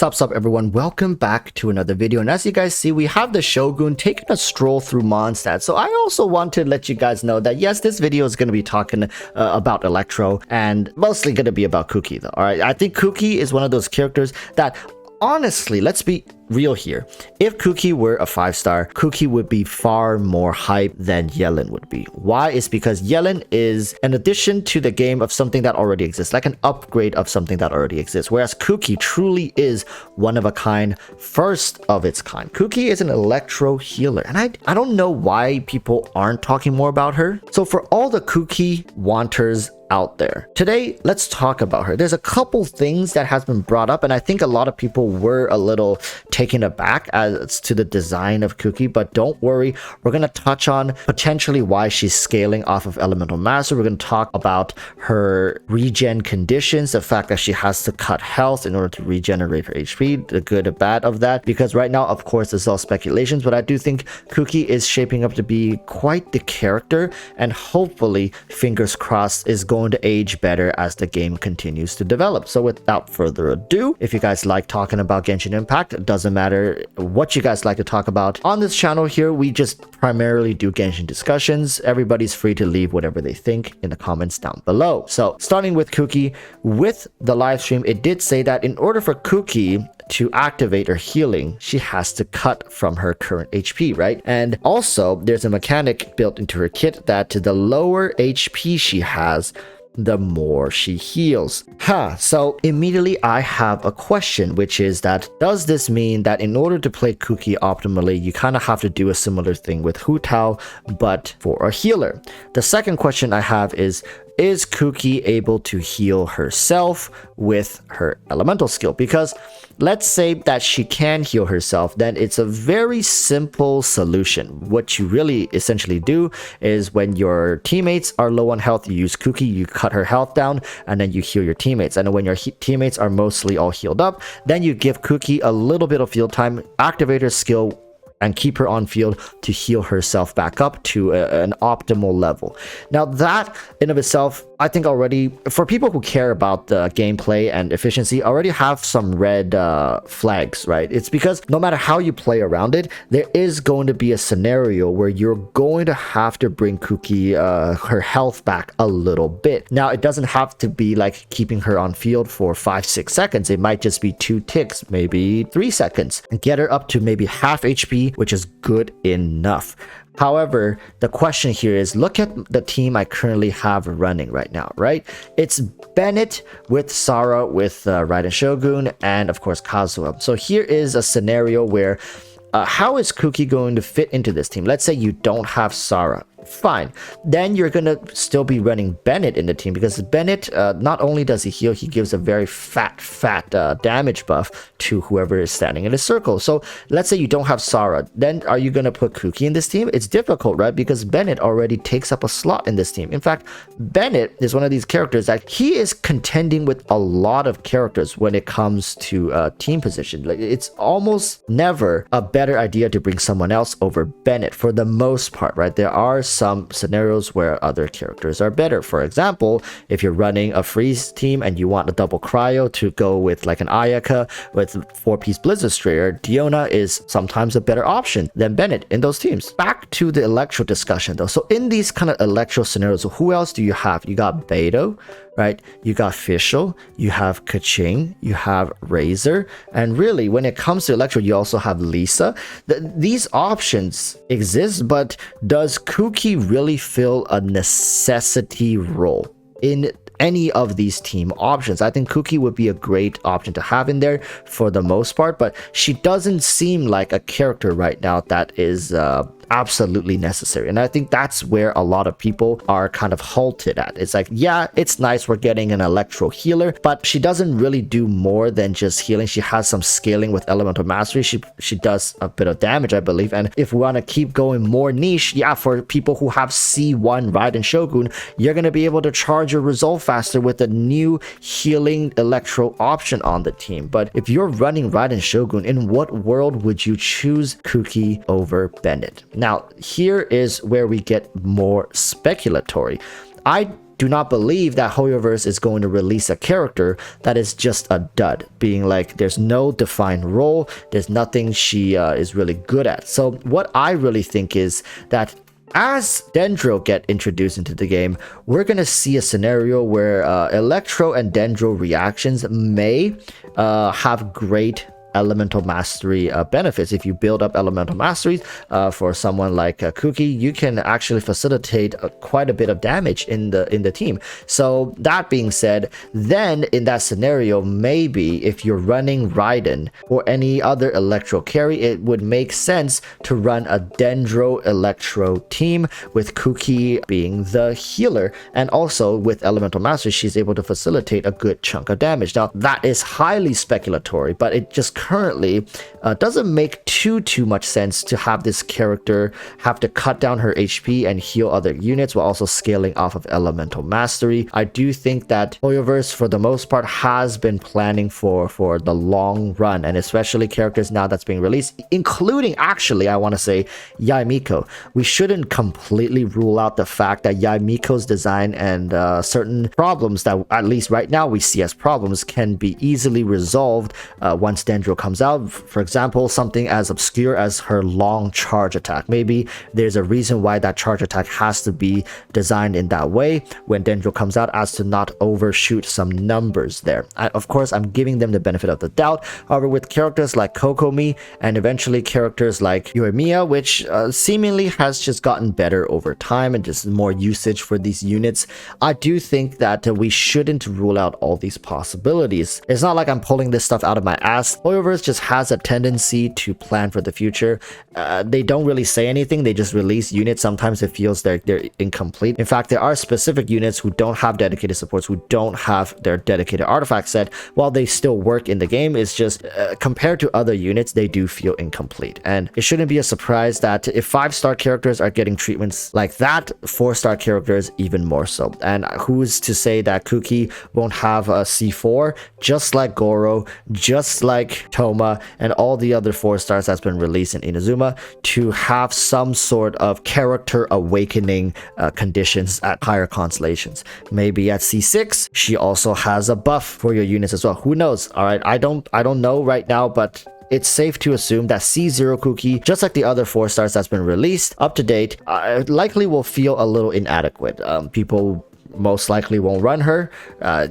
Sup everyone, welcome back to another video. And as you guys see, we have the Shogun taking a stroll through Mondstadt. So I also want to let you guys know that yes, this video is going to be talking about Electro and mostly going to be about Kuki though. All right, I think Kuki is one of those characters that honestly, let's be real here. If Kuki were a 5-star, Kuki would be far more hype than Yellen would be. Why? Is because Yellen is an addition to the game of something that already exists, like an upgrade of something that already exists. Whereas Kuki truly is one of a kind, first of its kind. Kuki is an electro healer, and I don't know why people aren't talking more about her. So for all the Kuki wanters out there, today let's talk about her. There's a couple things that has been brought up, and I think a lot of people were a little taken aback as to the design of Kuki, but don't worry, we're going to touch on potentially why she's scaling off of Elemental Master. We're going to talk about her regen conditions, the fact that she has to cut health in order to regenerate her HP, the good and bad of that, because right now of course it's all speculations, but I do think Kuki is shaping up to be quite the character, and hopefully, fingers crossed, is going to age better as the game continues to develop. So without further ado, if you guys like talking about Genshin Impact, it doesn't matter what you guys like to talk about on this channel here, we just primarily do Genshin discussions. Everybody's free to leave whatever they think in the comments down below. So starting with Kuki, with the live stream, it did say that in order for Kuki to activate her healing, she has to cut from her current HP, right? And also there's a mechanic built into her kit that the lower HP she has, the more she heals. So immediately I have a question, which is that does this mean that in order to play Kuki optimally, you kind of have to do a similar thing with Hu Tao, but for a healer? The second question I have is Kuki able to heal herself with her elemental skill? Because let's say that she can heal herself, then it's a very simple solution. What you really essentially do is when your teammates are low on health, you use Kuki, you cut her health down, and then you heal your teammates. And when your teammates are mostly all healed up, then you give Kuki a little bit of field time, activate her skill, and keep her on field to heal herself back up to an optimal level. Now that in of itself, I think already, for people who care about the gameplay and efficiency, already have some red flags, right? It's because no matter how you play around it, there is going to be a scenario where you're going to have to bring Kuki her health back a little bit. Now, it doesn't have to be like keeping her on field for 5-6 seconds. It might just be 2 ticks, maybe 3 seconds, and get her up to maybe half HP, which is good enough. However, the question here is, look at the team I currently have running right now, right? It's Bennett with Sarah, with Raiden Shogun, and of course Kazuha. So here is a scenario where how is Kuki going to fit into this team? Let's say you don't have Sarah. Fine, then you're gonna still be running Bennett in the team, because Bennett, not only does he heal, he gives a very fat damage buff to whoever is standing in a circle. So let's say you don't have Sarah, then are you gonna put Kuki in this team? It's difficult, right? Because Bennett already takes up a slot in this team. In fact, Bennett is one of these characters that he is contending with a lot of characters when it comes to team position. Like, it's almost never a better idea to bring someone else over Bennett for the most part, right? There are some scenarios where other characters are better. For example, if you're running a freeze team and you want a double cryo to go with like an Ayaka with 4-piece Blizzard Strayer, Diona is sometimes a better option than Bennett in those teams. Back to the Electro discussion though. So in these kind of Electro scenarios, who else do you have? You got Beidou, right? You got Fischl, you have Kaching, you have Razor, and really when it comes to Electro, you also have Lisa. These options exist, but does Kuki really fill a necessity role in any of these team options? I think Kuki would be a great option to have in there for the most part, but she doesn't seem like a character right now that is absolutely necessary. And I think that's where a lot of people are kind of halted at. It's like, yeah, it's nice we're getting an electro healer, but she doesn't really do more than just healing. She has some scaling with elemental mastery. She does a bit of damage, I believe. And if we want to keep going more niche, yeah, for people who have C1 Raiden Shogun, you're going to be able to charge your resolve faster with a new healing electro option on the team. But if you're running Raiden Shogun, in what world would you choose Kuki over Bennett? Now, here is where we get more speculatory. I do not believe that Hoyoverse is going to release a character that is just a dud, being like there's no defined role, there's nothing she is really good at. So what I really think is that as Dendro get introduced into the game, we're going to see a scenario where Electro and Dendro reactions may have great elemental mastery benefits. If you build up elemental masteries for someone like Kuki, you can actually facilitate quite a bit of damage in the team. So that being said, then in that scenario, maybe if you're running Raiden or any other Electro carry, it would make sense to run a Dendro Electro team with Kuki being the healer, and also with elemental mastery she's able to facilitate a good chunk of damage. Now that is highly speculatory, but it just currently doesn't make too much sense to have this character have to cut down her HP and heal other units while also scaling off of elemental mastery. I do think that Hoyoverse for the most part has been planning for the long run, and especially characters now that's being released, including actually I want to say Yaimiko. We shouldn't completely rule out the fact that Yaimiko's design and certain problems that at least right now we see as problems can be easily resolved once Dendro comes out. For example, something as obscure as her long charge attack. Maybe there's a reason why that charge attack has to be designed in that way when Dendro comes out, as to not overshoot some numbers there. Of course, I'm giving them the benefit of the doubt. However, with characters like Kokomi and eventually characters like Yoimiya, which seemingly has just gotten better over time and just more usage for these units, I do think that we shouldn't rule out all these possibilities. It's not like I'm pulling this stuff out of my ass. Hoyoverse just has a tendency to plan for the future. They don't really say anything, they just release units. Sometimes it feels they're incomplete. In fact, there are specific units who don't have dedicated supports, who don't have their dedicated artifact set, while they still work in the game. It's just compared to other units, they do feel incomplete. And it shouldn't be a surprise that if 5-star characters are getting treatments like that, 4-star characters even more so. And who's to say that Kuki won't have a C4, just like Goro, just like Toma, and all the other 4-stars that's been released in Inazuma, to have some sort of character awakening conditions at higher constellations. Maybe at C6 she also has a buff for your units as well. Who knows? All right, I don't know right now, but it's safe to assume that C0 Kuki, just like the other 4-stars that's been released up to date, likely will feel a little inadequate. People most likely won't run her.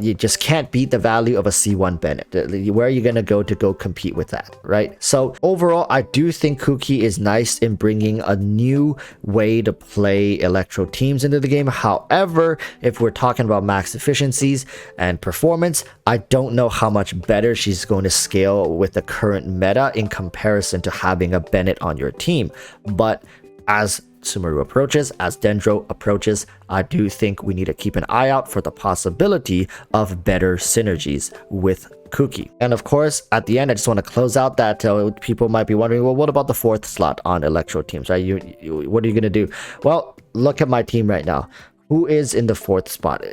You just can't beat the value of a C1 Bennett. Where are you gonna go compete with that, right? So overall, I do think Kuki is nice in bringing a new way to play Electro teams into the game. However, if we're talking about max efficiencies and performance, I don't know how much better she's going to scale with the current meta in comparison to having a Bennett on your team. But as Sumeru approaches, as Dendro approaches, I do think we need to keep an eye out for the possibility of better synergies with Kuki. And of course, at the end, I just want to close out that people might be wondering, well, what about the 4th slot on Electro teams, right? What are you going to do? Well, look at my team right now. Who is in the 4th spot?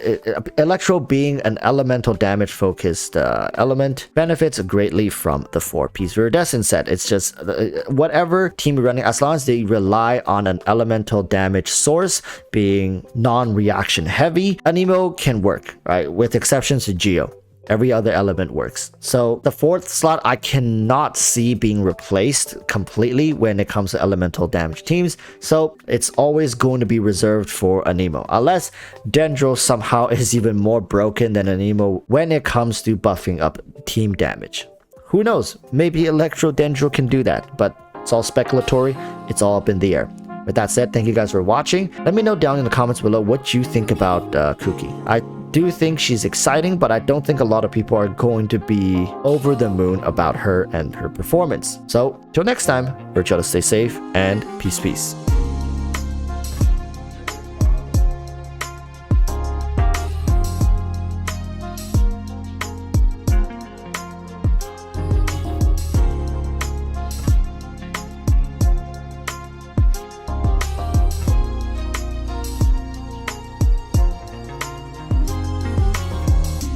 Electro, being an elemental damage focused element, benefits greatly from the 4-piece Viridescent set. It's just whatever team you're running, as long as they rely on an elemental damage source being non-reaction heavy, Anemo can work, right? With exceptions to Geo. Every other element works. So the 4th slot I cannot see being replaced completely when it comes to elemental damage teams. So it's always going to be reserved for Anemo, unless Dendro somehow is even more broken than Anemo when it comes to buffing up team damage. Who knows? Maybe Electro Dendro can do that, but it's all speculatory. It's all up in the air. With that said, thank you guys for watching. Let me know down in the comments below what you think about Kuki. I do think she's exciting, but I don't think a lot of people are going to be over the moon about her and her performance. So till next time, urge y'all to stay safe and peace.